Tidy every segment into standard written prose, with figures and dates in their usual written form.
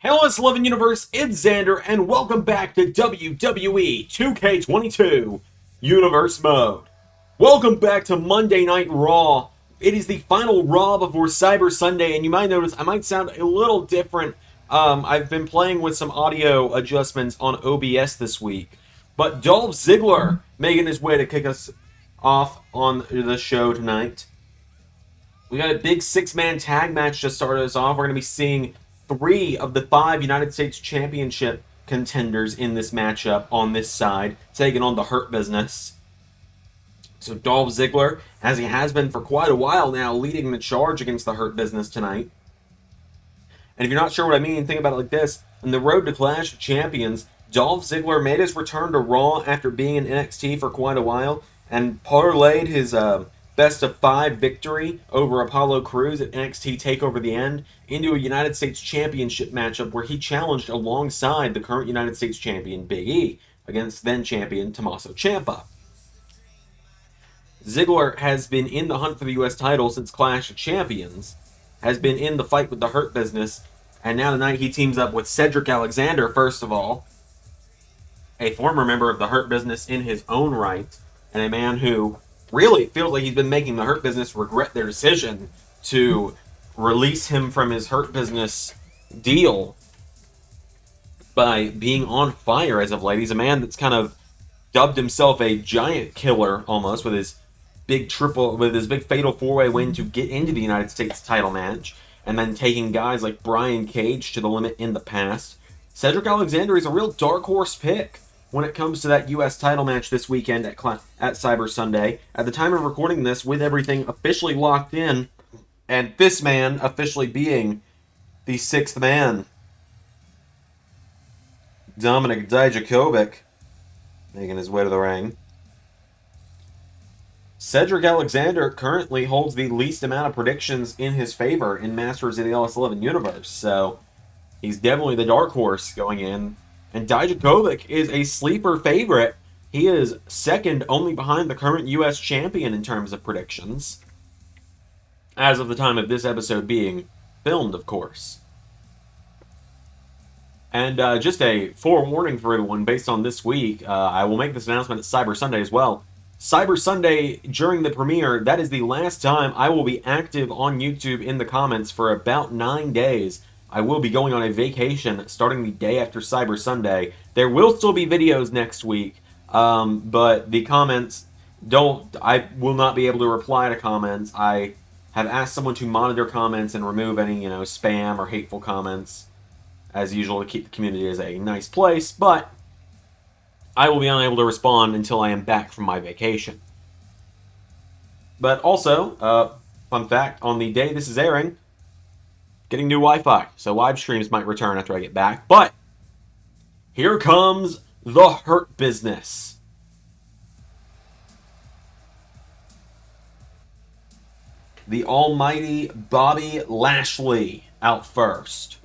LS11 Universe, it's Xander, and welcome back to WWE 2K22 Universe Mode. Welcome back to Monday Night Raw. It is the final Raw before Cyber Sunday, and you might notice I might sound a little different. I've been playing with some audio adjustments on OBS this week, but Dolph Ziggler making his way to kick us off on the show tonight. We got a big six-man tag match to start us off. We're going to be seeing 3 of the 5 United States Championship contenders in this matchup on this side, taking on the Hurt Business. So Dolph Ziggler, as he has been for quite a while now, leading the charge against the Hurt Business tonight. And if you're not sure what I mean, think about it like this. On the road to Clash of Champions, Dolph Ziggler made his return to Raw after being in NXT for quite a while, and parlayed his best of 5 victory over Apollo Crews at NXT TakeOver the End into a United States Championship matchup where he challenged alongside the current United States Champion Big E against then-champion Tommaso Ciampa. Ziggler has been in the hunt for the U.S. title since Clash of Champions, has been in the fight with the Hurt Business, and now tonight he teams up with Cedric Alexander, first of all, a former member of the Hurt Business in his own right, and a man who really feels like he's been making the Hurt Business regret their decision to release him from his Hurt Business deal by being on fire as of late. He's a man that's kind of dubbed himself a giant killer almost with his big fatal 4-way win to get into the United States title match, and then taking guys like Brian Cage to the limit in the past. Cedric Alexander is a real dark horse pick when it comes to that U.S. title match this weekend at Cyber Sunday. At the time of recording this, with everything officially locked in, and this man officially being the 6th man, Dominik Dijakovic, making his way to the ring. Cedric Alexander currently holds the least amount of predictions in his favor in Masters of the LS11 Universe, so he's definitely the dark horse going in. And Dijakovic is a sleeper favorite. He is second only behind the current U.S. champion in terms of predictions, as of the time of this episode being filmed, of course. And just a forewarning for everyone, based on this week, I will make this announcement at Cyber Sunday as well. Cyber Sunday, during the premiere, that is the last time I will be active on YouTube in the comments for about 9 days. I will be going on a vacation starting the day after Cyber Sunday. There will still be videos next week, but the comments I will not be able to reply to comments. I have asked someone to monitor comments and remove any, spam or hateful comments, as usual, to keep the community as a nice place, but I will be unable to respond until I am back from my vacation. But also, fun fact, on the day this is airing, getting new Wi-Fi, so live streams might return after I get back. But here comes the Hurt Business. The almighty Bobby Lashley out first.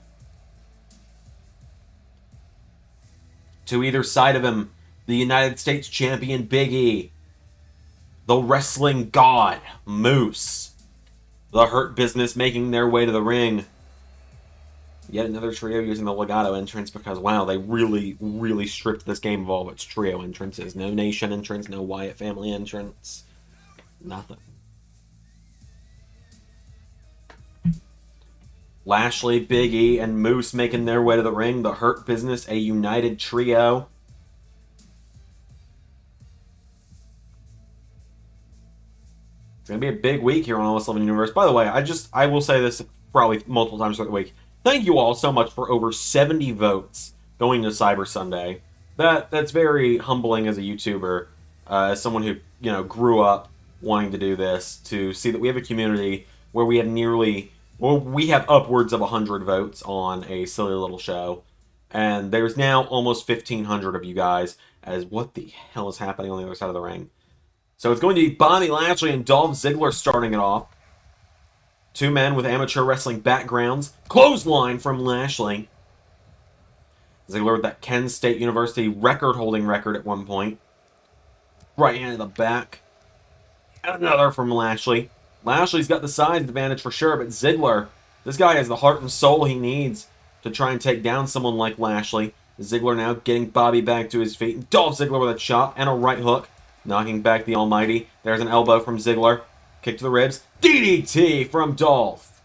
To either side of him, the United States Champion Big E, the Wrestling God Moose, the Hurt Business making their way to the ring. Yet another trio using the Legato entrance because, wow, they really, really stripped this game of all of its trio entrances. No Nation entrance, no Wyatt family entrance, nothing. Lashley, Big E, and Moose making their way to the ring. The Hurt Business, a united trio. It's going to be a big week here on LS11 Universe. By the way, I will say this probably multiple times throughout the week. Thank you all so much for over 70 votes going to Cyber Sunday. That's very humbling as a YouTuber, as someone who, grew up wanting to do this, to see that we have a community where we have upwards of 100 votes on a silly little show. And there's now almost 1,500 of you guys, as what the hell is happening on the other side of the ring? So it's going to be Bobby Lashley and Dolph Ziggler starting it off. 2 men with amateur wrestling backgrounds. Clothesline from Lashley. Ziggler with that Kent State University record-holding record at one point. Right hand in the back. And another from Lashley. Lashley's got the size advantage for sure, but Ziggler, this guy has the heart and soul he needs to try and take down someone like Lashley. Ziggler now getting Bobby back to his feet. Dolph Ziggler with a chop and a right hook, knocking back the Almighty. There's an elbow from Ziggler. Kick to the ribs. DDT from Dolph.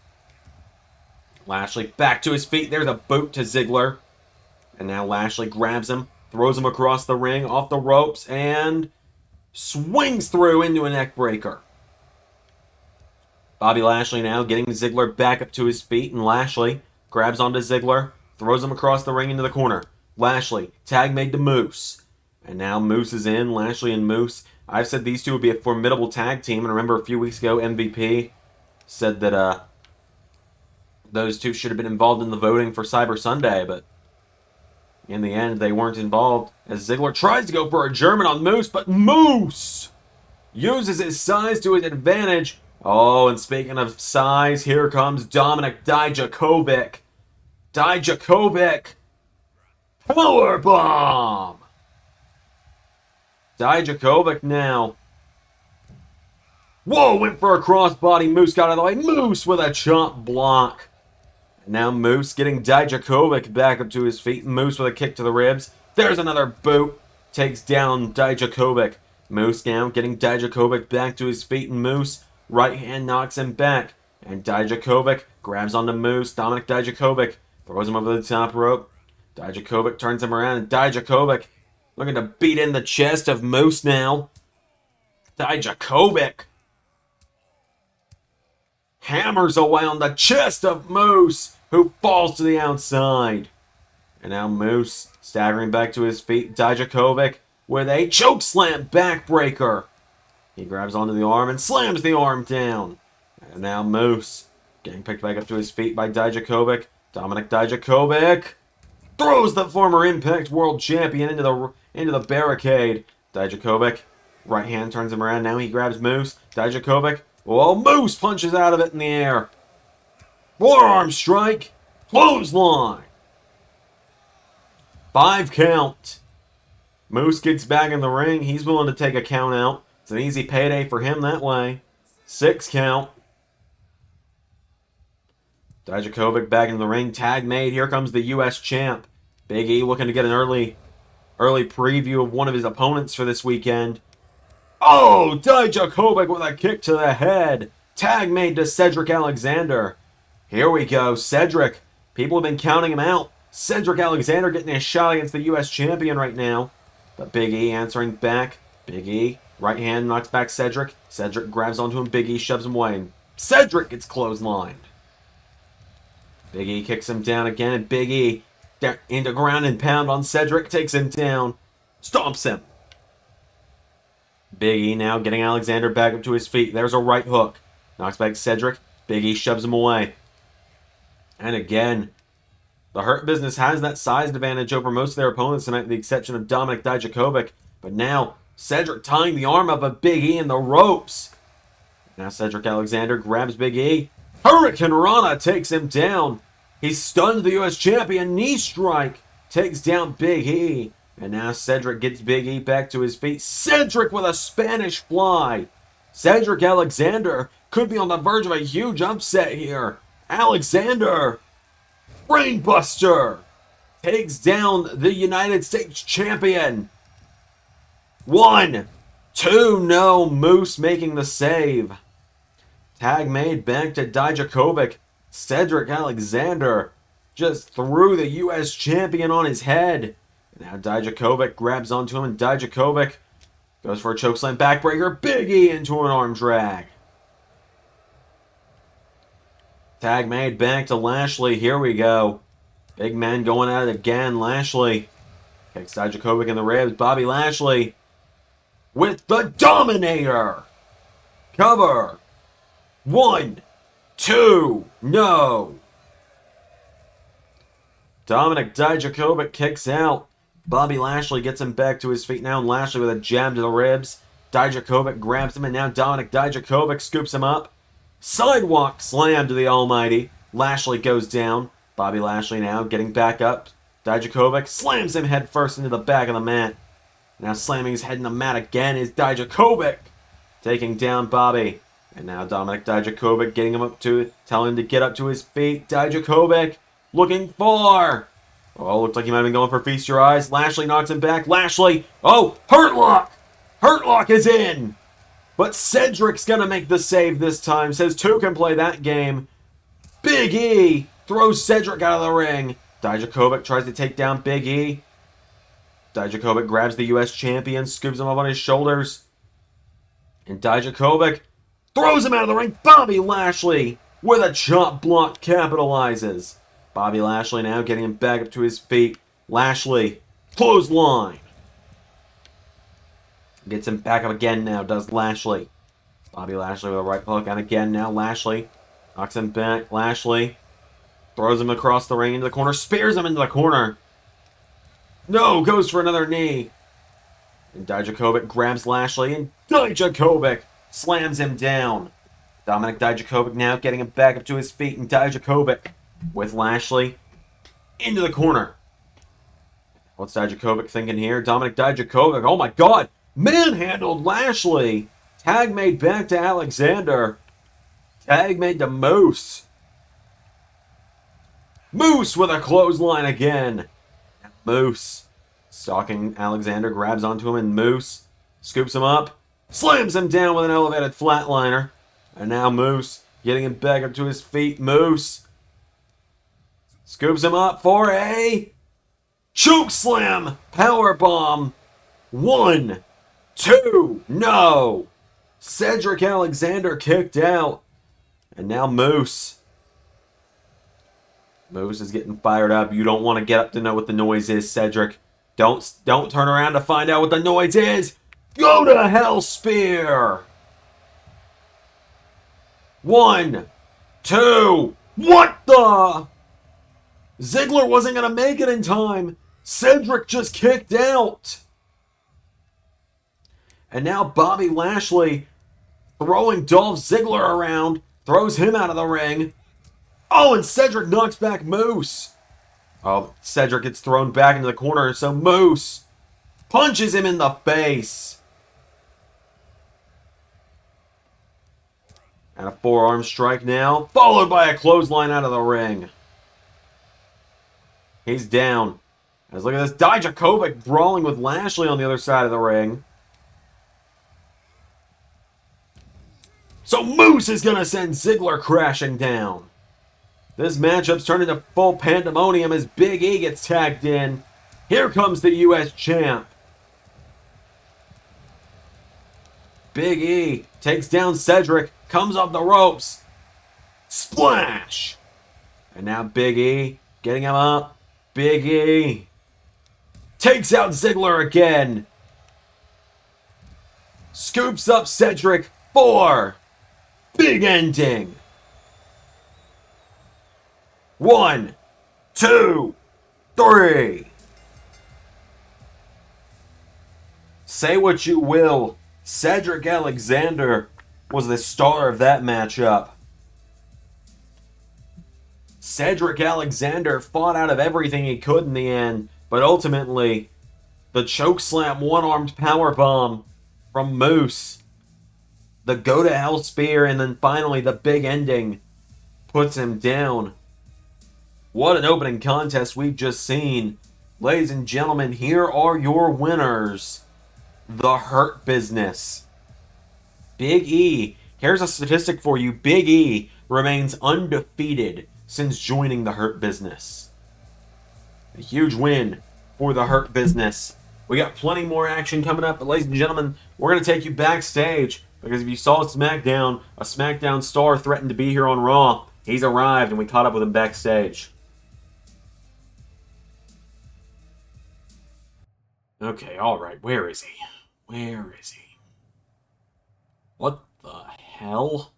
Lashley back to his feet. There's a boot to Ziggler. And now Lashley grabs him, throws him across the ring, off the ropes, and swings through into a neck breaker. Bobby Lashley now getting Ziggler back up to his feet, and Lashley grabs onto Ziggler, throws him across the ring into the corner. Lashley, tag made to Moose. And now Moose is in, Lashley and Moose. I've said these two would be a formidable tag team, and remember a few weeks ago, MVP said that those two should have been involved in the voting for Cyber Sunday, but in the end, they weren't involved, as Ziggler tries to go for a German on Moose, but Moose uses his size to his advantage. Oh, and speaking of size, here comes Dominik Dijakovic. Dijakovic! Powerbomb! Dijakovic now. Whoa, went for a crossbody. Moose got out of the way. Moose with a chop block. And now Moose getting Dijakovic back up to his feet. Moose with a kick to the ribs. There's another boot. Takes down Dijakovic. Moose now getting Dijakovic back to his feet. And Moose, right hand knocks him back. And Dijakovic grabs onto Moose. Dominik Dijakovic throws him over the top rope. Dijakovic turns him around. And Dijakovic looking to beat in the chest of Moose now. Dijakovic hammers away on the chest of Moose, who falls to the outside. And now Moose staggering back to his feet. Dijakovic with a chokeslam backbreaker. He grabs onto the arm and slams the arm down. And now Moose getting picked back up to his feet by Dijakovic. Dominik Dijakovic throws the former Impact World Champion into the barricade. Dijakovic, right hand turns him around. Now he grabs Moose. Dijakovic, oh, Moose punches out of it in the air. Forearm strike, clothesline. 5 count. Moose gets back in the ring. He's willing to take a count out. It's an easy payday for him that way. 6 count. Dijakovic back in the ring. Tag made. Here comes the U.S. champ. Big E looking to get an early preview of one of his opponents for this weekend. Oh, Dijakovic with a kick to the head. Tag made to Cedric Alexander. Here we go. Cedric. People have been counting him out. Cedric Alexander getting a shot against the U.S. champion right now. But Big E answering back. Big E, right hand knocks back Cedric. Cedric grabs onto him. Big E shoves him away. Cedric gets clotheslined. Big E kicks him down again, and Big E into ground and pound on Cedric. Takes him down. Stomps him. Big E now getting Alexander back up to his feet. There's a right hook. Knocks back Cedric. Big E shoves him away. And again, the Hurt Business has that size advantage over most of their opponents tonight, with the exception of Dominik Dijakovic. But now, Cedric tying the arm up of Big E in the ropes. Now Cedric Alexander grabs Big E. Hurricane Rana takes him down. He stunned the U.S. champion. Knee strike takes down Big E. And now Cedric gets Big E back to his feet. Cedric with a Spanish fly. Cedric Alexander could be on the verge of a huge upset here. Alexander, Brainbuster, takes down the United States champion. 1, 2, no. Moose making the save. Tag made back to Dijakovic. Cedric Alexander just threw the U.S. champion on his head. Now Dijakovic grabs onto him, and Dijakovic goes for a chokeslam backbreaker. Big E into an arm drag. Tag made back to Lashley. Here we go. Big man going at it again. Lashley kicks Dijakovic in the ribs. Bobby Lashley with the Dominator. Cover. 1, 2, no. Dominik Dijakovic kicks out. Bobby Lashley gets him back to his feet now, and Lashley with a jab to the ribs. Dijakovic grabs him, and now Dominik Dijakovic scoops him up. Sidewalk slam to the Almighty. Lashley goes down. Bobby Lashley now getting back up. Dijakovic slams him head first into the back of the mat. Now slamming his head in the mat again is Dijakovic, taking down Bobby. And now Dominik Dijakovic getting him up to, telling him to get up to his feet. Dijakovic looking for... Oh, looked like he might have been going for Feast Your Eyes. Lashley knocks him back. Lashley, oh, Hurt Lock! Hurt Lock is in! But Cedric's going to make the save this time. Says two can play that game. Big E throws Cedric out of the ring. Dijakovic tries to take down Big E. Dijakovic grabs the U.S. champion, scoops him up on his shoulders. And Dijakovic throws him out of the ring. Bobby Lashley with a chop block capitalizes. Bobby Lashley now getting him back up to his feet. Lashley, clothesline. Gets him back up again now, does Lashley. Bobby Lashley with a right hook, and again now Lashley knocks him back. Lashley throws him across the ring into the corner, spears him into the corner. No, goes for another knee. And Dijakovic grabs Lashley, and Dijakovic slams him down. Dominic Dijakovic now getting him back up to his feet, and Dijakovic with Lashley into the corner. What's Dijakovic thinking here? Dominic Dijakovic, oh my god, manhandled Lashley. Tag made back to Alexander. Tag made to Moose. Moose with a clothesline again. Moose stalking Alexander, grabs onto him, and Moose scoops him up, slams him down with an elevated flatliner. And now Moose getting him back up to his feet. Moose scoops him up for a choke slam power bomb. 1, 2, no. Cedric Alexander kicked out. And now Moose. Moose is getting fired up. You don't want to get up to know what the noise is, Cedric. Don't turn around to find out what the noise is. Go to hell, spear. 1, 2. What the? Ziggler wasn't going to make it in time. Cedric just kicked out. And now Bobby Lashley throwing Dolph Ziggler around. Throws him out of the ring. Oh, and Cedric knocks back Moose. Oh, Cedric gets thrown back into the corner, so Moose punches him in the face. And a forearm strike now, followed by a clothesline out of the ring. He's down. As look at this, Dijakovic brawling with Lashley on the other side of the ring. So Moose is going to send Ziggler crashing down. This matchup's turned into full pandemonium as Big E gets tagged in. Here comes the U.S. champ. Big E takes down Cedric, comes off the ropes. Splash! And now Big E getting him up. Big E takes out Ziggler again. Scoops up Cedric for big ending. 1, 2, 3. Say what you will, Cedric Alexander was the star of that matchup. Cedric Alexander fought out of everything he could in the end, but ultimately, the chokeslam one-armed powerbomb from Moose, the go-to-hell spear, and then finally the big ending puts him down. What an opening contest we've just seen. Ladies and gentlemen, here are your winners. The Hurt Business. Big E. Here's a statistic for you. Big E remains undefeated since joining the Hurt Business. A huge win for the Hurt Business. We got plenty more action coming up, but ladies and gentlemen, we're going to take you backstage because if you saw SmackDown, a SmackDown star threatened to be here on Raw. He's arrived and we caught up with him backstage. Okay, alright, where is he? Where is he? What the hell?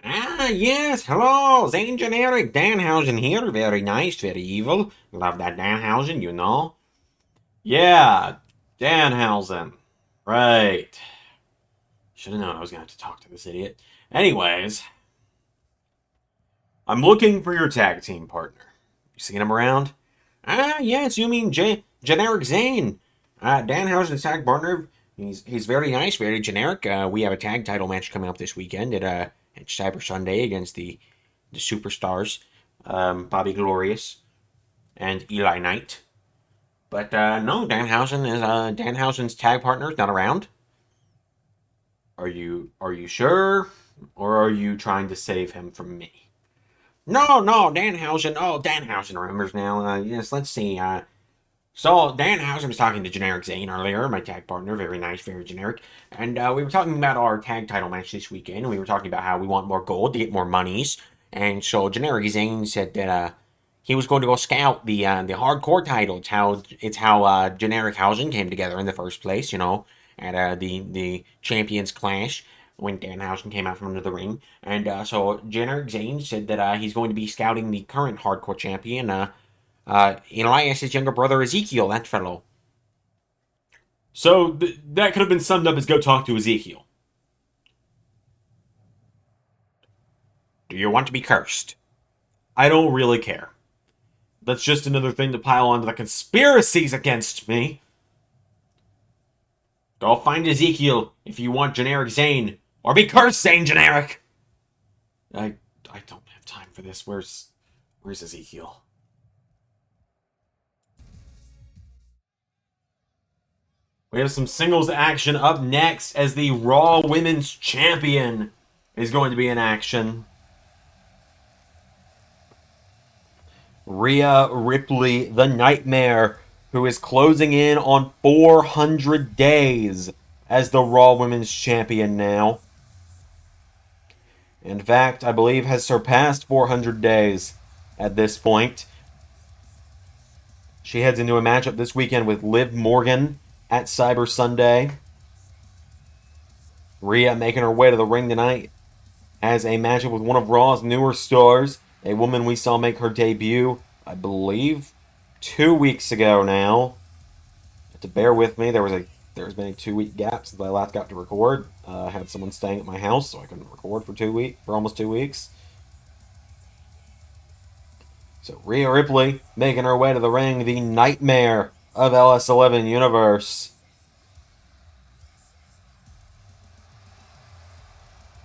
Ah, yes, hello, Zane Generic Danhausen here. Very nice, very evil. Love that Danhausen, you know. Yeah, Danhausen. Right. Should have known I was going to have to talk to this idiot. Anyways, I'm looking for your tag team partner. You seen him around? Ah, yes, you mean Generic Zane. Danhausen's tag partner. He's very nice, very generic. We have a tag title match coming up this weekend at Cyber Sunday against the Superstars. Bobby Glorious, and Eli Knight. But no, Danhausen's tag partner is not around. Are you sure, or are you trying to save him from me? No, Danhausen. Oh, Danhausen remembers now. Yes, let's see. So Danhausen was talking to Generic Zane earlier, my tag partner. Very nice, very generic. And we were talking about our tag title match this weekend. And we were talking about how we want more gold to get more monies. And so Generic Zane said that he was going to go scout the hardcore title. It's how Generic Hausen came together in the first place. You know, at the Champions Clash when Danhausen came out from under the ring. And so Generic Zane said that he's going to be scouting the current hardcore champion. Elias's younger brother Ezekiel, that fellow. So that could have been summed up as go talk to Ezekiel. Do you want to be cursed? I don't really care. That's just another thing to pile onto the conspiracies against me. Go find Ezekiel if you want Generic Zane. Or be cursed, Zane Generic! I don't have time for this. Where's Ezekiel? We have some singles action up next as the Raw Women's Champion is going to be in action. Rhea Ripley, the Nightmare, who is closing in on 400 days as the Raw Women's Champion now. In fact, I believe has surpassed 400 days at this point. She heads into a matchup this weekend with Liv Morgan at Cyber Sunday. Rhea making her way to the ring tonight has a matchup with one of Raw's newer stars, a woman we saw make her debut, I believe, 2 weeks ago now. To bear with me, there's been a 2-week gap since I last got to record. I had someone staying at my house, so I couldn't record for almost 2 weeks. So Rhea Ripley making her way to the ring, the Nightmare of LS11 Universe.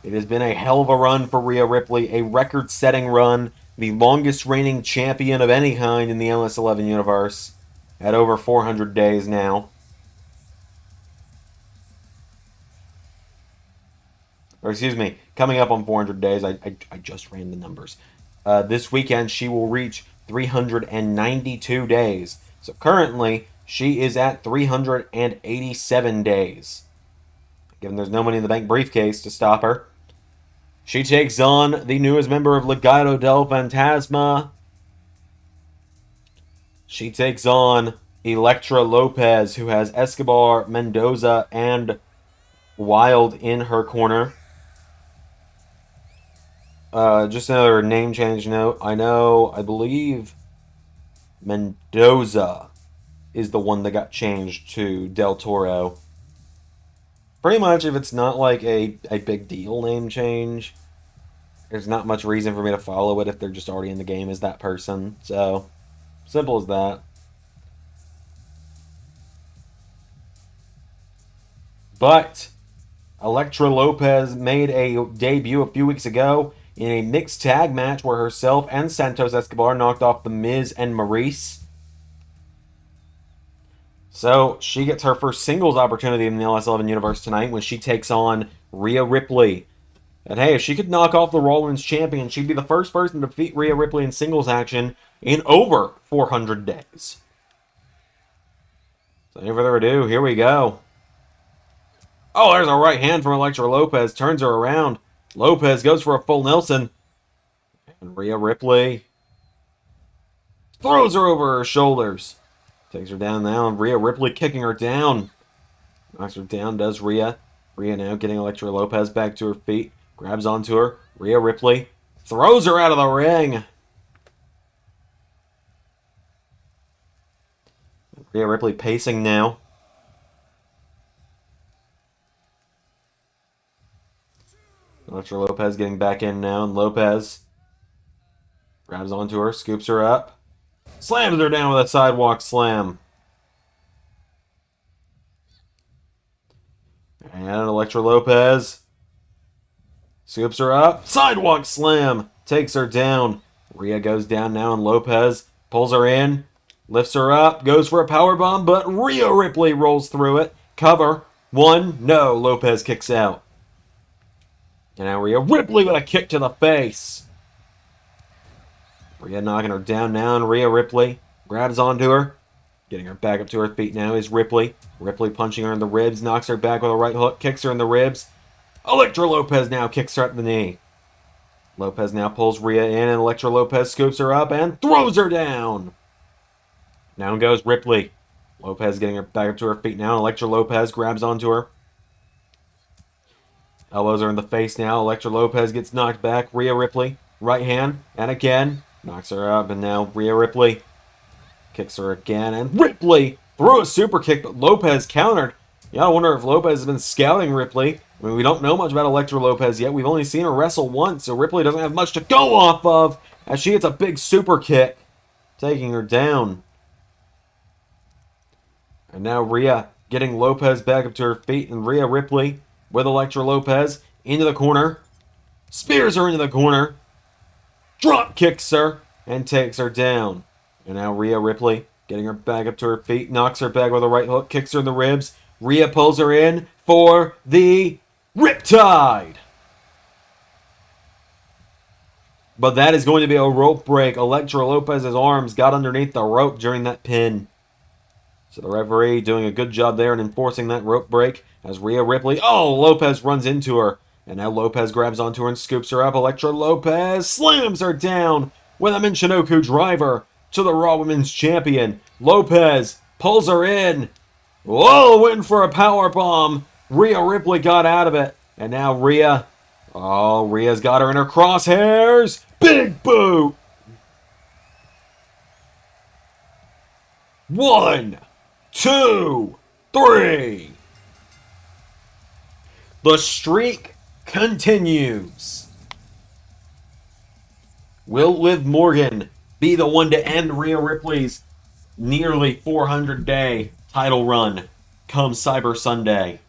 It has been a hell of a run for Rhea Ripley, a record-setting run, the longest reigning champion of any kind in the LS11 Universe, at over 400 days now. Or excuse me, coming up on 400 days. I just ran the numbers. This weekend, she will reach 392 days. So currently, she is at 387 days. Given there's no money in the bank briefcase to stop her. She takes on the newest member of Legado del Fantasma. She takes on Elektra Lopez, who has Escobar, Mendoza, and Wild in her corner. Just another name change note. I believe Mendoza is the one that got changed to Del Toro. Pretty much, if it's not like a big deal name change, there's not much reason for me to follow it if they're just already in the game as that person. So, simple as that. But Elektra Lopez made a debut a few weeks ago in a mixed tag match where herself and Santos Escobar knocked off The Miz and Maurice. So she gets her first singles opportunity in the LS11 Universe tonight when she takes on Rhea Ripley. And hey, if she could knock off the Raw Women's Champion, she'd be the first person to defeat Rhea Ripley in singles action in over 400 days. So any further ado, here we go. Oh, there's a right hand from Elektra Lopez. Turns her around. Lopez goes for a full Nelson. And Rhea Ripley throws her over her shoulders. Takes her down now. And Rhea Ripley kicking her down. Knocks her down, does Rhea. Rhea now getting Elektra Lopez back to her feet. Grabs onto her. Rhea Ripley throws her out of the ring. Rhea Ripley pacing now. Elektra Lopez getting back in now, and Lopez grabs onto her, scoops her up, slams her down with a sidewalk slam. And Elektra Lopez scoops her up, sidewalk slam, takes her down. Rhea goes down now, and Lopez pulls her in, lifts her up, goes for a powerbomb, but Rhea Ripley rolls through it. Cover. 1. No. Lopez kicks out. And now Rhea Ripley with a kick to the face. Rhea knocking her down now, and Rhea Ripley grabs onto her. Getting her back up to her feet now is Ripley. Ripley punching her in the ribs, knocks her back with a right hook, kicks her in the ribs. Elektra Lopez now kicks her at the knee. Lopez now pulls Rhea in, and Elektra Lopez scoops her up and throws her down. Down goes Ripley. Lopez getting her back up to her feet now. Elektra Lopez grabs onto her. Elbows her in the face now. Elektra Lopez gets knocked back. Rhea Ripley, right hand, and again. Knocks her up, and now Rhea Ripley kicks her again, and Ripley threw a super kick, but Lopez countered. Yeah, I wonder if Lopez has been scouting Ripley. I mean, we don't know much about Elektra Lopez yet. We've only seen her wrestle once, so Ripley doesn't have much to go off of as she hits a big super kick, taking her down. And now Rhea getting Lopez back up to her feet, and Rhea Ripley with Elektra Lopez into the corner. Spears her into the corner. Drop kicks her and takes her down. And now Rhea Ripley getting her back up to her feet, knocks her back with a right hook, kicks her in the ribs. Rhea pulls her in for the Riptide. But that is going to be a rope break. Elektra Lopez's arms got underneath the rope during that pin. So the referee doing a good job there in enforcing that rope break as Rhea Ripley, Lopez runs into her. And now Lopez grabs onto her and scoops her up. Elektra Lopez slams her down with a Michinoku driver to the Raw Women's Champion. Lopez pulls her in. Went for a powerbomb. Rhea Ripley got out of it. And now Rhea's got her in her crosshairs. Big boot. 1, 2, 3. The streak continues. Will Liv Morgan be the one to end Rhea Ripley's nearly 400-day title run come Cyber Sunday?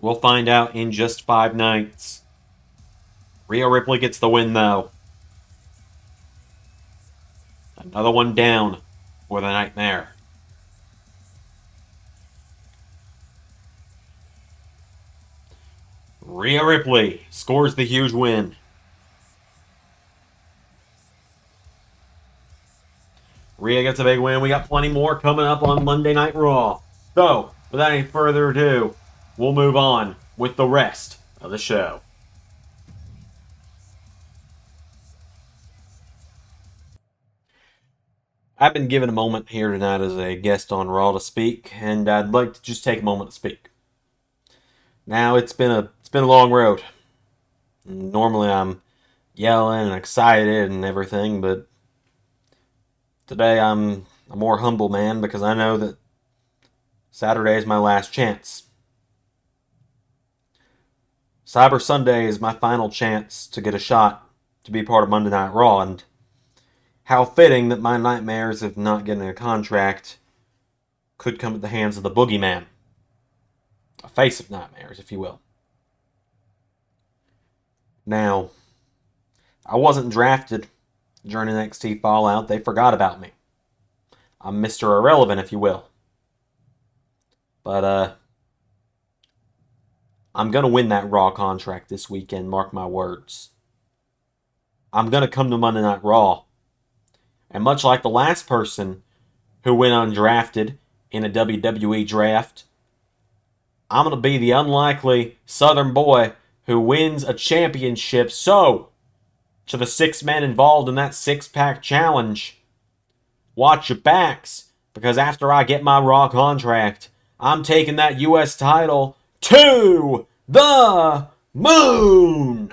We'll find out in just 5 nights. Rhea Ripley gets the win, though. Another one down for the Nightmare. Rhea Ripley scores the huge win. Rhea gets a big win. We got plenty more coming up on Monday Night Raw. So, without any further ado, we'll move on with the rest of the show. I've been given a moment here tonight as a guest on Raw to speak, and I'd like to just take a moment to speak. Now, it's been a long road. Normally I'm yelling and excited and everything, but today I'm a more humble man because I know that Saturday is my last chance. Cyber Sunday is my final chance to get a shot to be part of Monday Night Raw, and how fitting that my nightmares of not getting a contract could come at the hands of the boogeyman. A face of nightmares, if you will. Now, I wasn't drafted during NXT Fallout. They forgot about me. I'm Mr. Irrelevant, if you will. But, I'm going to win that Raw contract this weekend, mark my words. I'm going to come to Monday Night Raw. And much like the last person who went undrafted in a WWE draft, I'm going to be the unlikely Southern boy who wins a championship. So, to the 6 men involved in that 6-pack challenge, watch your backs, because after I get my Raw contract, I'm taking that U.S. title to the moon!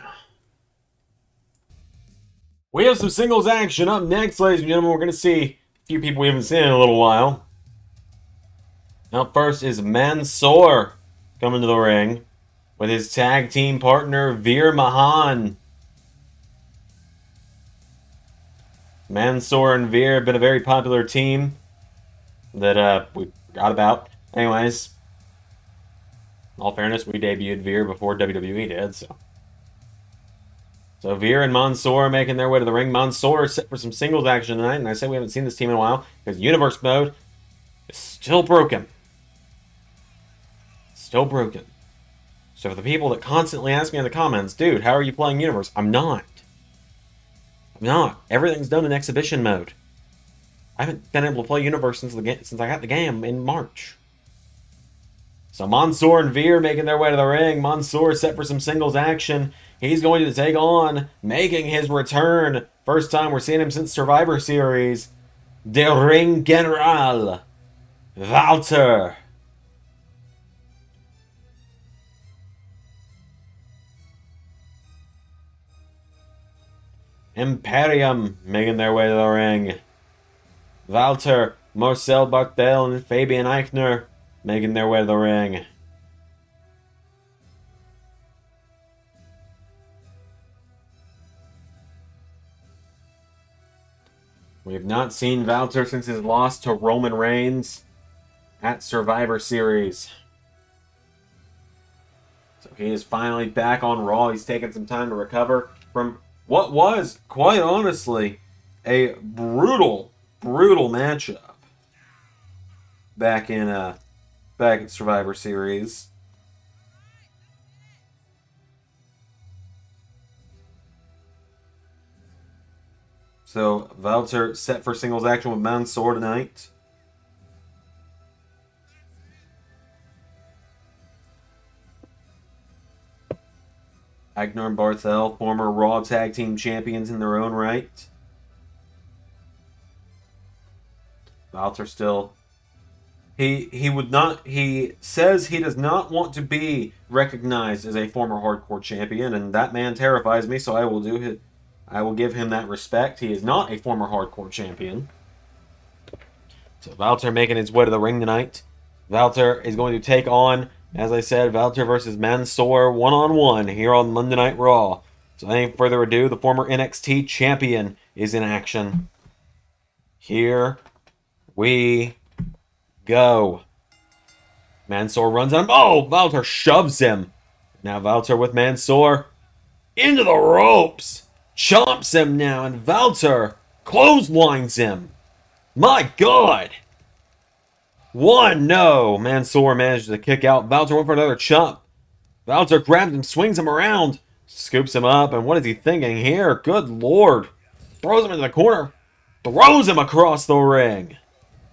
We have some singles action up next, ladies and gentlemen. We're going to see a few people we haven't seen in a little while. Up first is Mansoor coming to the ring with his tag team partner, Veer Mahan. Mansoor and Veer have been a very popular team that we forgot about. Anyways, in all fairness, we debuted Veer before WWE did, so. So Veer and Mansoor making their way to the ring. Mansoor is set for some singles action tonight, and I say we haven't seen this team in a while because Universe mode is still broken. Still broken. So for the people that constantly ask me in the comments, dude, how are you playing Universe? I'm not. I'm not. Everything's done in exhibition mode. I haven't been able to play Universe since I got the game in March. So Mansoor and Veer making their way to the ring. Mansoor set for some singles action. He's going to take on, making his return. First time we're seeing him since Survivor Series. Der Ring General, Walter. Imperium making their way to the ring. Walter, Marcel Barthel, and Fabian Eichner making their way to the ring. We have not seen Walter since his loss to Roman Reigns at Survivor Series. So he is finally back on Raw. He's taken some time to recover from what was, quite honestly, a brutal matchup back in Survivor Series. So Walter set for singles action with Mansoor tonight. Eichner and Barthel, former Raw Tag Team Champions in their own right. Walter still... He says he does not want to be recognized as a former hardcore champion, and that man terrifies me, so I will give him that respect. He is not a former hardcore champion. So Walter making his way to the ring tonight. Walter is going to take on, as I said, Walter versus Mansoor one-on-one here on Monday Night Raw. So without further ado, the former NXT champion is in action. Here we go. Mansoor runs on him. Oh, Walter shoves him. Now Walter with Mansoor into the ropes. Chomps him now, and Walter clotheslines him. My God. No. Mansoor managed to kick out. Walter went for another chomp. Walter grabs him, swings him around, scoops him up, and what is he thinking here? Good Lord. Throws him into the corner. Throws him across the ring.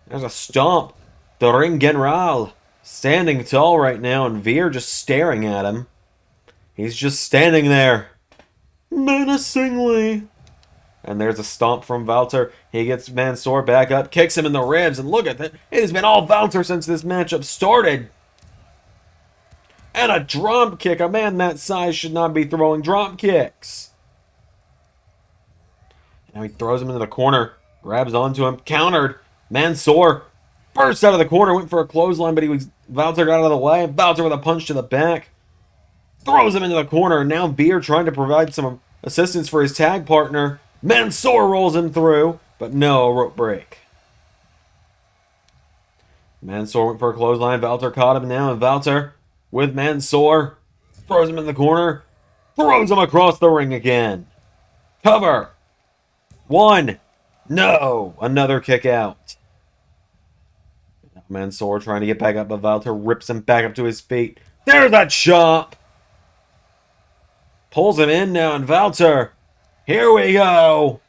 There's a stomp. The Ring General standing tall right now, and Veer just staring at him. He's just standing there, menacingly. And there's a stomp from Walter. He gets Mansoor back up, kicks him in the ribs, and look at that. It has been all Walter since this matchup started. And a drop kick. A man that size should not be throwing drop kicks. Now he throws him into the corner, grabs onto him, countered. Mansoor burst out of the corner, went for a clothesline, but Walter got out of the way. Walter with a punch to the back. Throws him into the corner. Now Veer trying to provide some assistance for his tag partner. Mansoor rolls him through, but no, rope break. Mansoor went for a clothesline. Walter caught him now, and Walter with Mansoor throws him in the corner. Throws him across the ring again. Cover. One. No. Another kick out. Mansoor trying to get back up, but Walter rips him back up to his feet. There's a chop. Pulls him in now, and Walter. Here we go.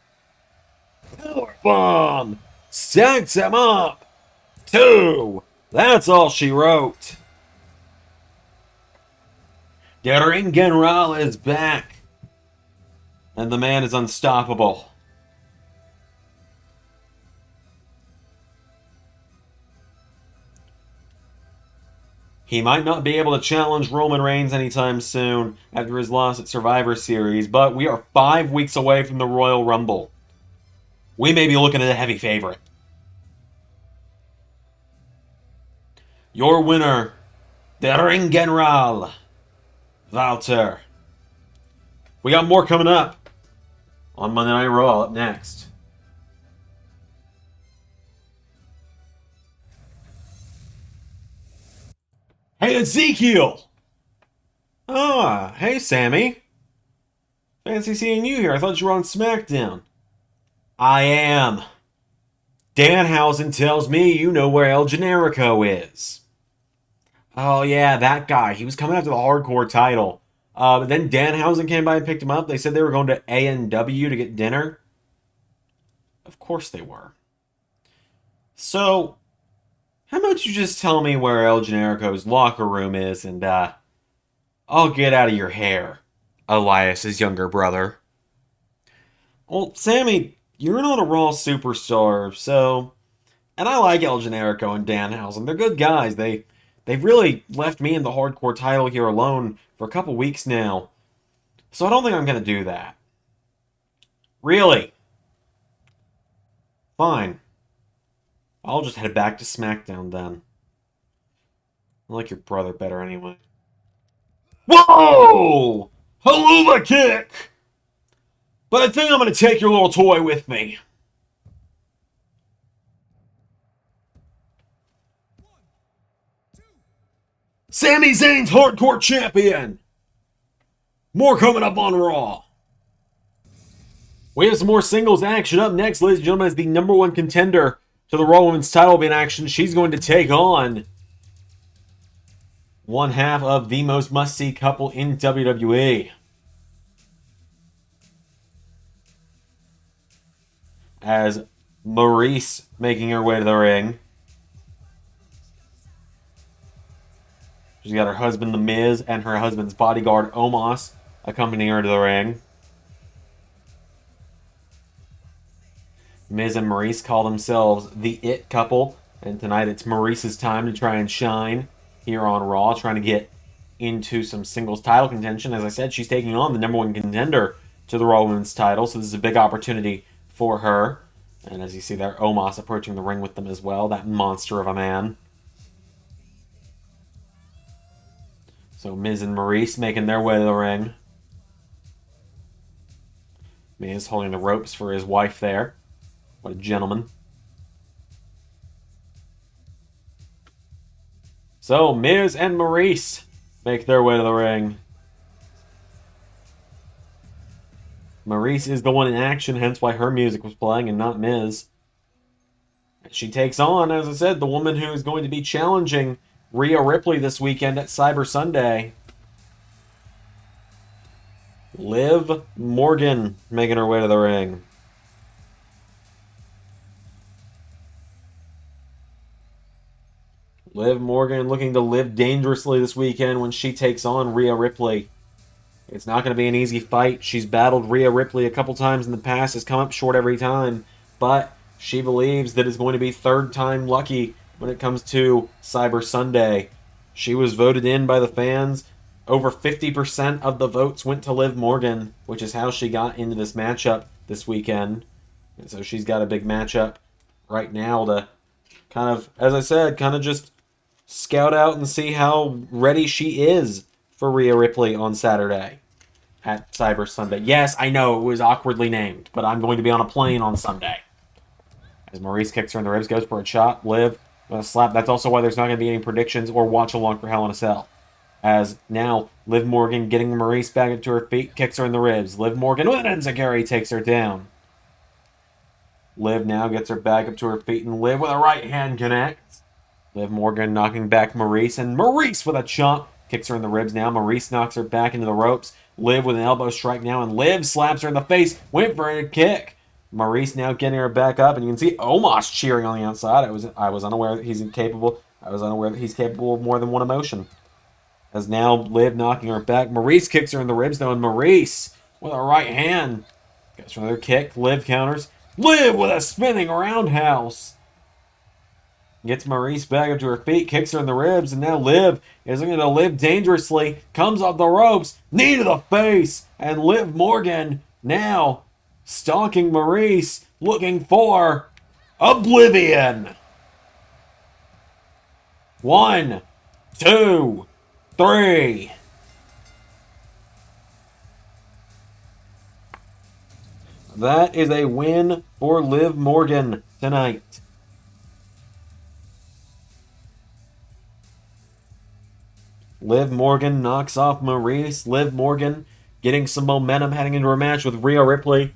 Powerbomb. Stacks him up. 2. That's all she wrote. The Ring General is back. And the man is unstoppable. He might not be able to challenge Roman Reigns anytime soon after his loss at Survivor Series, but we are 5 weeks away from the Royal Rumble. We may be looking at a heavy favorite. Your winner, the Ring General, Walter. We got more coming up on Monday Night Raw up next. Hey, Ezekiel! Ah, hey, Sammy. Fancy seeing you here. I thought you were on SmackDown. I am. Danhausen tells me you know where El Generico is. Oh, yeah, that guy. He was coming after the hardcore title. But then Danhausen came by and picked him up. They said they were going to A&W to get dinner. Of course they were. So, how about you just tell me where El Generico's locker room is and, I'll get out of your hair, Elias's younger brother. Well, Sammy, you're not a Raw superstar, so... And I like El Generico and Danhausen. They're good guys. They've really left me in the hardcore title here alone for a couple weeks now. So I don't think I'm going to do that. Really? Fine. I'll just head back to SmackDown then. I like your brother better anyway. Whoa! Haluva kick! But I think I'm going to take your little toy with me. Sami Zayn's hardcore champion! More coming up on Raw. We have some more singles action up next, ladies and gentlemen, as the #1 contender to the Raw Women's title will be in action. She's going to take on one half of the most must-see couple in WWE. As Maurice making her way to the ring. She's got her husband, The Miz, and her husband's bodyguard, Omos, accompanying her to the ring. Miz and Maurice call themselves the It Couple, and tonight it's Maurice's time to try and shine here on Raw, trying to get into some singles title contention. As I said, she's taking on the #1 contender to the Raw Women's title, so this is a big opportunity for her. And as you see there, Omos approaching the ring with them as well, that monster of a man. So Miz and Maurice making their way to the ring. Miz holding the ropes for his wife there. What a gentleman. So Miz and Maurice make their way to the ring. Maurice is the one in action, hence why her music was playing and not Miz. She takes on, as I said, the woman who is going to be challenging Rhea Ripley this weekend at Cyber Sunday. Liv Morgan making her way to the ring. Liv Morgan looking to live dangerously this weekend when she takes on Rhea Ripley. It's not going to be an easy fight. She's battled Rhea Ripley a couple times in the past, has come up short every time, but she believes that it's going to be third time lucky when it comes to Cyber Sunday. She was voted in by the fans. Over 50% of the votes went to Liv Morgan, which is how she got into this matchup this weekend. And so she's got a big matchup right now to kind of, as I said, kind of just scout out and see how ready she is for Rhea Ripley on Saturday at Cyber Sunday. Yes, I know it was awkwardly named, but I'm going to be on a plane on Sunday. As Maurice kicks her in the ribs, goes for a chop. Liv with a slap. That's also why there's not going to be any predictions or watch along for Hell in a Cell. As now Liv Morgan getting Maurice back up to her feet, kicks her in the ribs. Liv Morgan with an enziguri takes her down. Liv now gets her back up to her feet, and Liv with a right hand connects. Liv Morgan knocking back Maurice, and Maurice with a chomp kicks her in the ribs now. Maurice knocks her back into the ropes. Liv with an elbow strike now, and Liv slaps her in the face. Went for a kick. Maurice now getting her back up, and you can see Omos cheering on the outside. I was unaware that he's incapable. I was unaware that he's capable of more than one emotion. As now Liv knocking her back. Maurice kicks her in the ribs though, and Maurice with a right hand gets another kick. Liv counters. Liv with a spinning roundhouse. Gets Maurice back up to her feet, kicks her in the ribs, and now Liv is going to live dangerously. Comes off the ropes, knee to the face, and Liv Morgan now stalking Maurice, looking for oblivion. 1, 2, 3. That is a win for Liv Morgan tonight. Liv Morgan knocks off Maurice. Liv Morgan getting some momentum heading into her match with Rhea Ripley.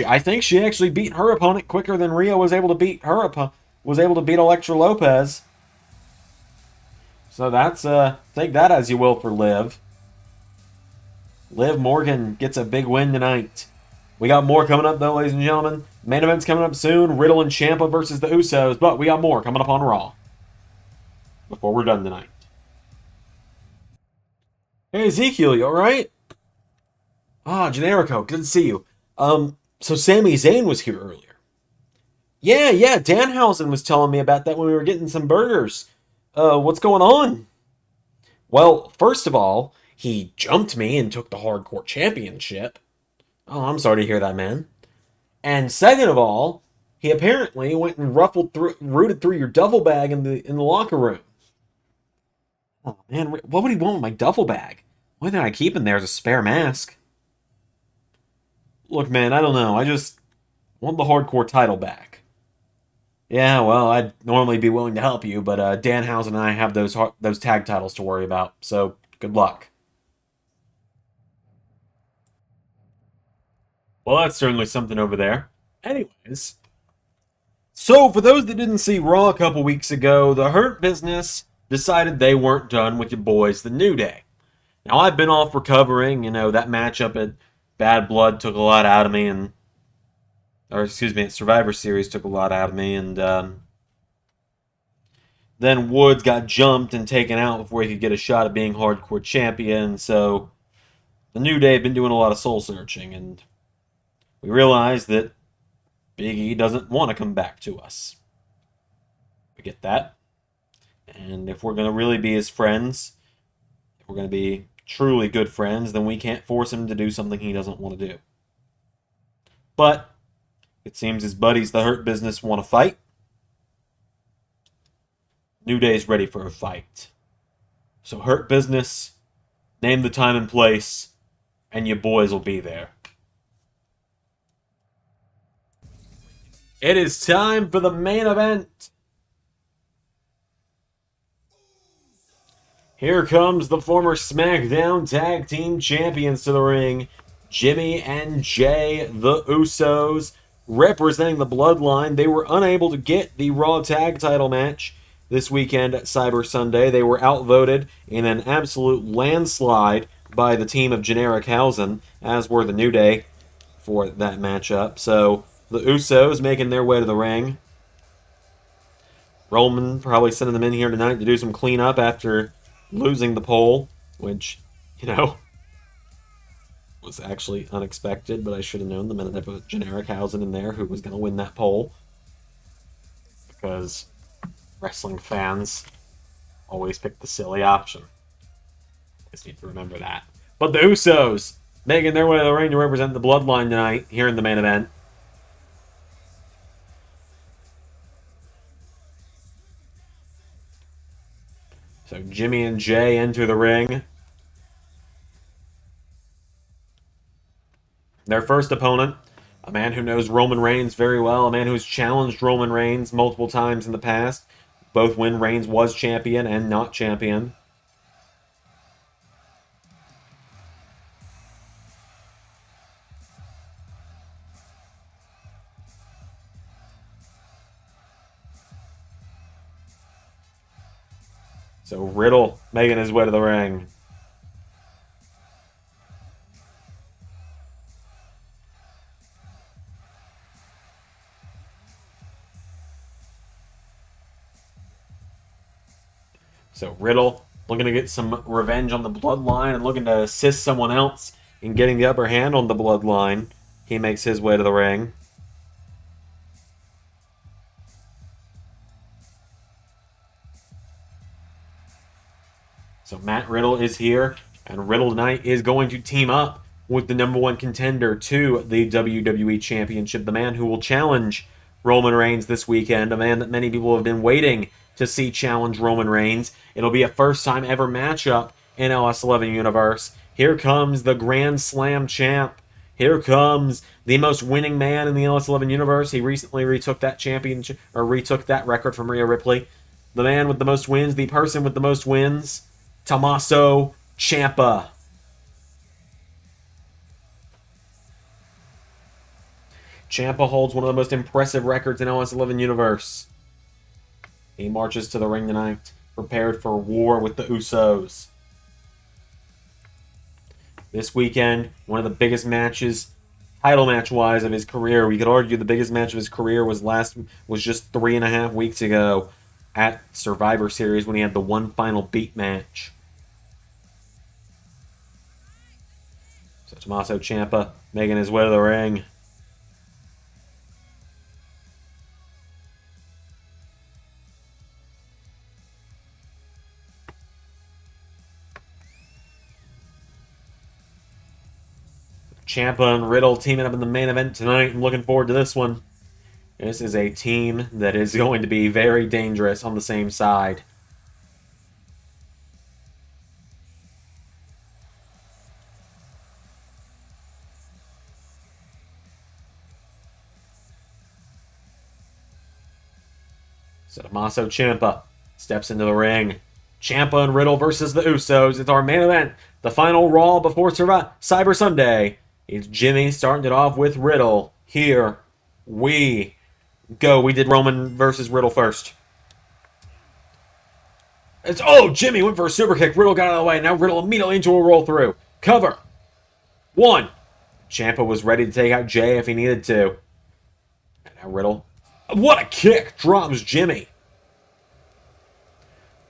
I think she actually beat her opponent quicker than Rhea was able to beat Elektra Lopez. So that's take that as you will for Liv. Liv Morgan gets a big win tonight. We got more coming up though, ladies and gentlemen. Main event's coming up soon. Riddle and Ciampa versus the Usos, but we got more coming up on Raw before we're done tonight. Hey Ezekiel, you alright? Ah, Generico, good to see you. So Sami Zayn was here earlier. Yeah, Danhausen was telling me about that when we were getting some burgers. What's going on? Well, first of all, he jumped me and took the Hardcore Championship. Oh, I'm sorry to hear that, man. And second of all, he apparently went and rooted through your duffel bag in the locker room. Oh man, what would he want with my duffel bag? The only thing I keep in there is a spare mask. Look, man, I don't know. I just want the Hardcore title back. Yeah, well, I'd normally be willing to help you, but Danhausen and I have those tag titles to worry about, so good luck. Well, that's certainly something over there. Anyways, so for those that didn't see Raw a couple weeks ago, the Hurt Business decided they weren't done with your boys, the New Day. Now, I've been off recovering. That matchup at Bad Blood took a lot out of me, at Survivor Series took a lot out of me, and then Woods got jumped and taken out before he could get a shot at being Hardcore Champion, so the New Day have been doing a lot of soul searching, and we realized that Big E doesn't want to come back to us. We get that. And if we're going to really be his friends, if we're going to be truly good friends, then we can't force him to do something he doesn't want to do. But it seems his buddies, the Hurt Business, want to fight. New Day's ready for a fight. So Hurt Business, name the time and place, and your boys will be there. It is time for the main event. Here comes the former SmackDown Tag Team Champions to the ring. Jimmy and Jay, the Usos, representing the Bloodline. They were unable to get the Raw Tag Title match this weekend at Cyber Sunday. They were outvoted in an absolute landslide by the team of Generickhausen, as were the New Day for that matchup. So the Usos making their way to the ring. Roman probably sending them in here tonight to do some cleanup after losing the poll, which, was actually unexpected, but I should have known the minute I put Generickhausen in there who was going to win that poll. Because wrestling fans always pick the silly option. Just need to remember that. But the Usos making their way to the ring to represent the Bloodline tonight here in the main event. So Jimmy and Jay enter the ring. Their first opponent, a man who knows Roman Reigns very well, a man who's challenged Roman Reigns multiple times in the past, both when Reigns was champion and not champion. So Riddle making his way to the ring. So Riddle looking to get some revenge on the Bloodline and looking to assist someone else in getting the upper hand on the Bloodline. He makes his way to the ring. So Matt Riddle is here, and Riddle tonight is going to team up with the #1 contender to the WWE Championship, the man who will challenge Roman Reigns this weekend, a man that many people have been waiting to see challenge Roman Reigns. It'll be a first-time ever matchup in LS11 Universe. Here comes the Grand Slam champ. Here comes the most winning man in the LS11 Universe. He recently retook that championship, or retook that record from Rhea Ripley. The man with the most wins, the person with the most wins, Tommaso Ciampa. Ciampa holds one of the most impressive records in LS11 Universe. He marches to the ring tonight, prepared for war with the Usos. This weekend, one of the biggest matches, title match-wise, of his career. We could argue the biggest match of his career was just 3.5 weeks ago at Survivor Series when he had the one final beat match. So Tommaso Ciampa making his way to the ring. Ciampa and Riddle teaming up in the main event tonight. I'm looking forward to this one. This is a team that is going to be very dangerous on the same side. So Tommaso Ciampa steps into the ring. Ciampa and Riddle versus the Usos. It's our main event. The final Raw before Cyber Sunday. It's Jimmy starting it off with Riddle. Here we go. We did Roman versus Riddle first. Jimmy went for a super kick. Riddle got out of the way. Now Riddle immediately into a roll through. Cover. 1. Ciampa was ready to take out Jay if he needed to. And now Riddle. What a kick! Drops Jimmy.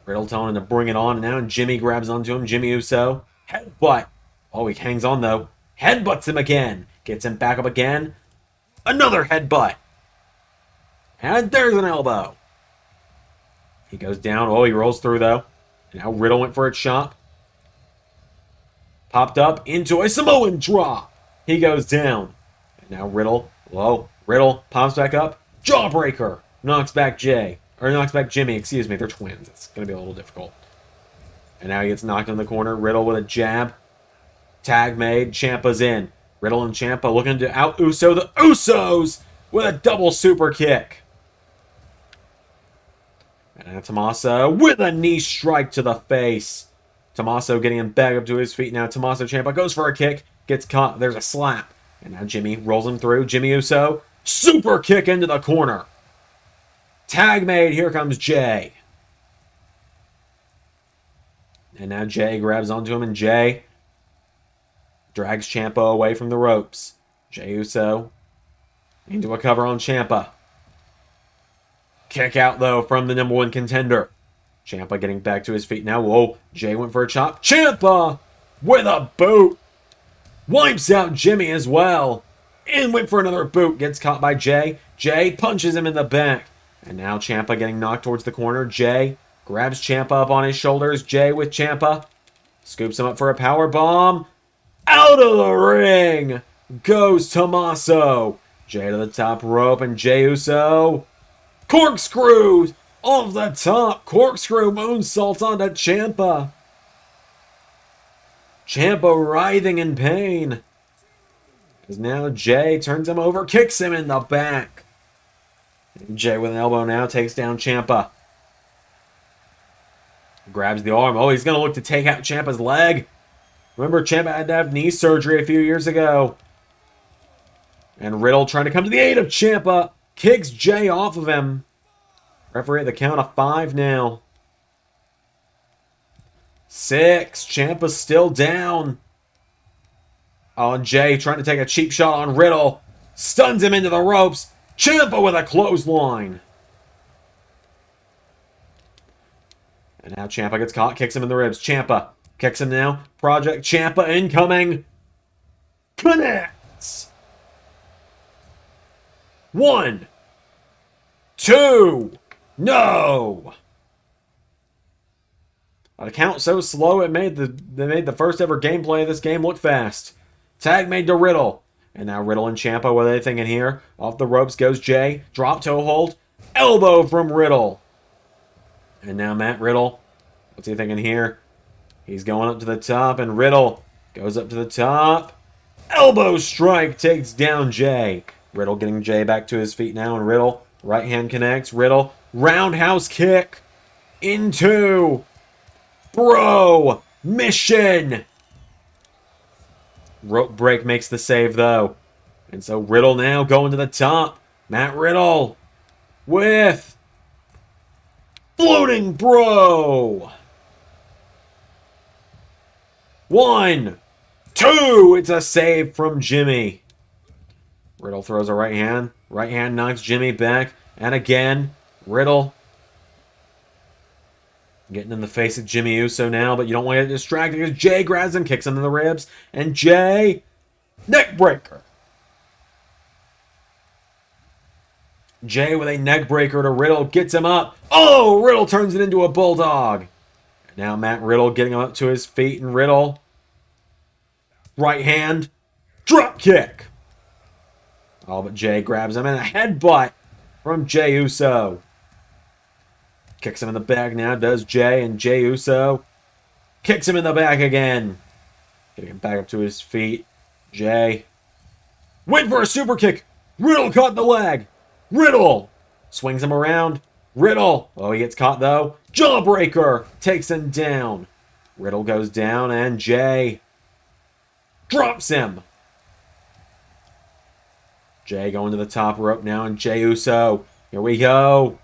Riddle telling him to bring it on. And now Jimmy grabs onto him. Jimmy Uso. Headbutt. Oh, he hangs on though. Headbutts him again. Gets him back up again. Another headbutt. And there's an elbow. He goes down. Oh, he rolls through, though. Now Riddle went for a chop. Popped up into a Samoan drop. He goes down. And now Riddle. Whoa. Riddle pops back up. Jawbreaker. Knocks back Jay. Or knocks back Jimmy. Excuse me. They're twins. It's going to be a little difficult. And now he gets knocked in the corner. Riddle with a jab. Tag made. Ciampa's in. Riddle and Ciampa looking to out-Uso the Usos with a double super kick. And now Tommaso with a knee strike to the face. Tommaso getting him back up to his feet now. Tommaso Ciampa goes for a kick. Gets caught. There's a slap. And now Jimmy rolls him through. Jimmy Uso. Super kick into the corner. Tag made. Here comes Jay. And now Jay grabs onto him. And Jay drags Ciampa away from the ropes. Jey Uso into a cover on Ciampa. Kick out, though, from the #1 contender. Ciampa getting back to his feet now. Whoa, Jay went for a chop. Ciampa with a boot. Wipes out Jimmy as well. And went for another boot. Gets caught by Jay. Jay punches him in the back. And now Ciampa getting knocked towards the corner. Jay grabs Ciampa up on his shoulders. Jay with Ciampa. Scoops him up for a power bomb. Out of the ring goes Tommaso. Jay to the top rope and Jey Uso. Corkscrew off the top. Corkscrew moonsault onto Ciampa. Ciampa writhing in pain. Because now Jay turns him over, kicks him in the back. And Jay with an elbow now takes down Ciampa. Grabs the arm. Oh, he's going to look to take out Ciampa's leg. Remember, Ciampa had to have knee surgery a few years ago. And Riddle trying to come to the aid of Ciampa. Kicks Jay off of him. Referee at the count of 5 now. 6. Ciampa's still down. Oh, and Jay trying to take a cheap shot on Riddle. Stuns him into the ropes. Ciampa with a clothesline. And now Ciampa gets caught. Kicks him in the ribs. Ciampa kicks him now. Project Ciampa incoming. Connects. 1, 2. No. The count so slow they made the first ever gameplay of this game look fast. Tag made to Riddle. And now Riddle and Ciampa, what are they thinking here? Off the ropes goes Jay. Drop toe hold. Elbow from Riddle. And now Matt Riddle. What's he thinking here? He's going up to the top, and Riddle goes up to the top. Elbow strike takes down Jay. Riddle getting Jay back to his feet now, and Riddle, right hand connects. Riddle, roundhouse kick into Bro Mission. Rope break makes the save, though. And so Riddle now going to the top. Matt Riddle with floating bro. 1, 2. It's a save from Jimmy. Riddle throws a right hand. Right hand knocks Jimmy back. And again, Riddle getting in the face of Jimmy Uso now, but you don't want to get distracted because Jay grabs him, kicks him in the ribs, and Jay, neck breaker. Jay with a neck breaker to Riddle, gets him up. Oh, Riddle turns it into a bulldog. Now Matt Riddle getting him up to his feet, and Riddle, right hand, drop kick. Oh, but Jay grabs him, and a headbutt from Jay Uso. Kicks him in the back now, does Jay, and Jay Uso kicks him in the back again. Getting him back up to his feet. Jay went for a super kick. Riddle caught the leg. Riddle swings him around. Riddle, oh, he gets caught though. Jawbreaker takes him down. Riddle goes down, and Jay drops him. Jay going to the top rope now, and Jay Uso. Here we go.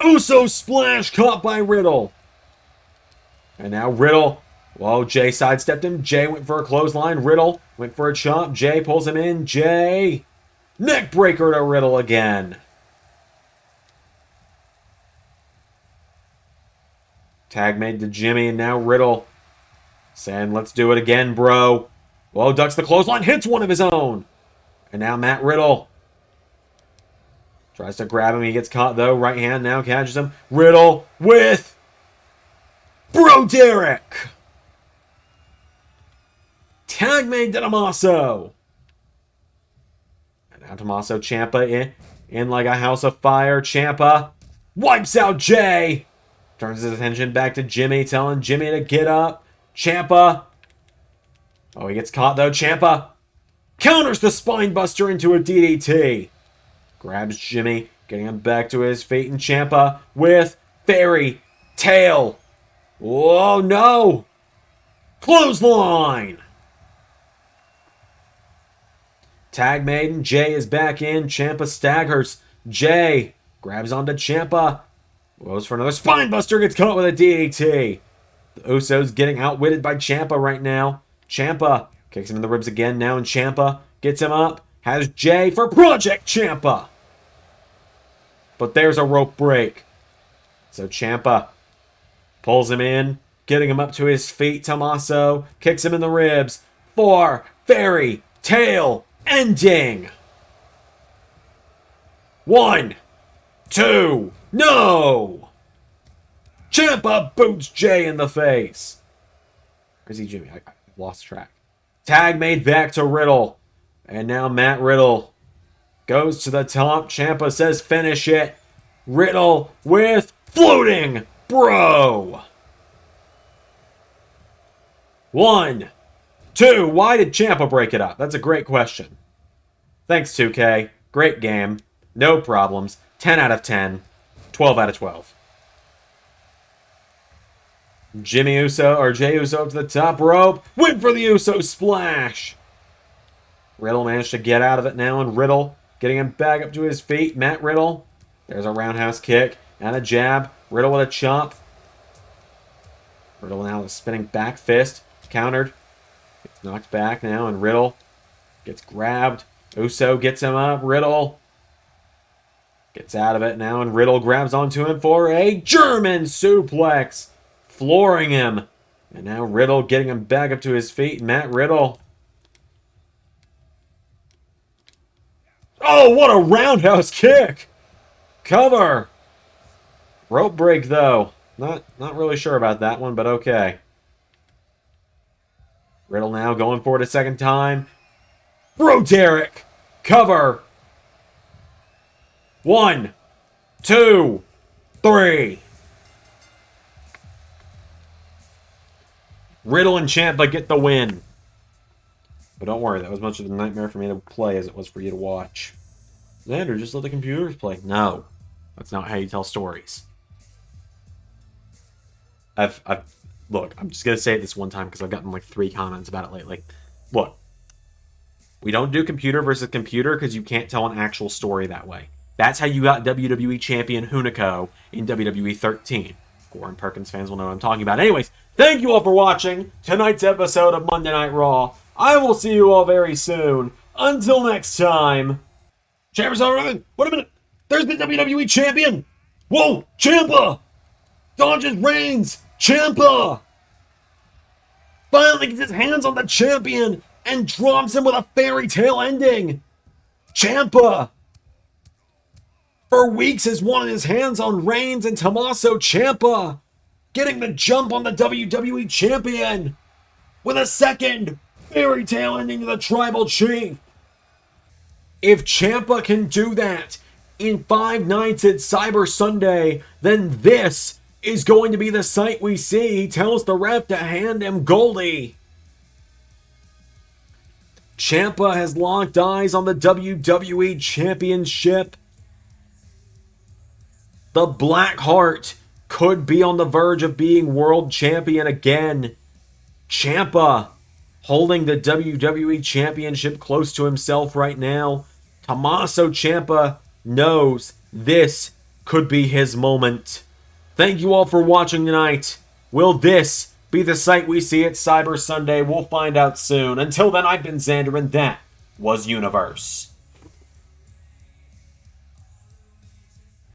Uso splash caught by Riddle. And now Riddle. Whoa, Jay sidestepped him. Jay went for a clothesline. Riddle went for a chop. Jay pulls him in. Jay. Neck breaker to Riddle again. Tag made to Jimmy, and now Riddle saying, let's do it again, bro. Whoa, ducks the clothesline. Hits one of his own. And now Matt Riddle tries to grab him. He gets caught, though. Right hand now catches him. Riddle with Bro Derek. Tag made to Tommaso. And now Tommaso Ciampa in like a house of fire. Ciampa wipes out Jay. Turns his attention back to Jimmy, telling Jimmy to get up. Ciampa. Oh, he gets caught, though. Ciampa counters the spine buster into a DDT. Grabs Jimmy, getting him back to his feet, and Ciampa with fairy tail. Oh no! Clothesline! Tag made, and Jay is back in. Ciampa staggers. Jay grabs onto Ciampa. Goes for another spine buster, gets caught with a DDT. The Usos getting outwitted by Ciampa right now. Ciampa kicks him in the ribs again now, and Ciampa gets him up. Has Jay for Project Ciampa. But there's a rope break. So Ciampa pulls him in, getting him up to his feet. Tommaso kicks him in the ribs for fairy tail ending. 1, 2, no! Ciampa boots Jay in the face. Where's he, Jimmy? I lost track. Tag made back to Riddle. And now Matt Riddle goes to the top. Ciampa says finish it. Riddle with floating bro. 1, 2. Why did Ciampa break it up? That's a great question. Thanks, 2K. Great game. No problems. 10 out of 10. 12 out of 12. Jimmy Uso, or Jay Uso up to the top rope. Went for the Uso splash. Riddle managed to get out of it now, and Riddle getting him back up to his feet. Matt Riddle. There's a roundhouse kick and a jab. Riddle with a chop. Riddle now with a spinning back fist. Countered. Gets knocked back now, and Riddle gets grabbed. Uso gets him up. Riddle gets out of it now, and Riddle grabs onto him for a German suplex, flooring him. And now Riddle getting him back up to his feet. Matt Riddle. Oh, what a roundhouse kick! Cover! Rope break, though. Not really sure about that one, but okay. Riddle now going for it a second time. Bro Derek! Cover! 1, 2, 3. Riddle and Ciampa get the win. But don't worry, that was much of a nightmare for me to play as it was for you to watch. Xander, just let the computers play. No, that's not how you tell stories. Look, I'm just gonna say it this one time because I've gotten like 3 comments about it lately. Look, We don't do computer versus computer because you can't tell an actual story that way. That's how you got WWE Champion Hunico in WWE 13. Goran Perkins fans will know what I'm talking about. Anyways, thank you all for watching tonight's episode of Monday Night Raw. I will see you all very soon. Until next time. Ciampa's alright. Wait a minute. There's the WWE Champion. Whoa, Ciampa. Dodges Reigns. Ciampa finally gets his hands on the champion and drops him with a fairy tale ending. Ciampa for weeks has wanted his hands on Reigns and Tommaso Ciampa, getting the jump on the WWE Champion with a second fairy tale ending to the Tribal Chief. If Ciampa can do that in 5 nights at Cyber Sunday, then this is going to be the sight we see. He tells the ref to hand him Goldie. Ciampa has locked eyes on the WWE Championship. The Black Heart could be on the verge of being world champion again. Ciampa holding the WWE Championship close to himself right now. Tommaso Ciampa knows this could be his moment. Thank you all for watching tonight. Will this be the sight we see at Cyber Sunday? We'll find out soon. Until then, I've been Xander, and that was Universe.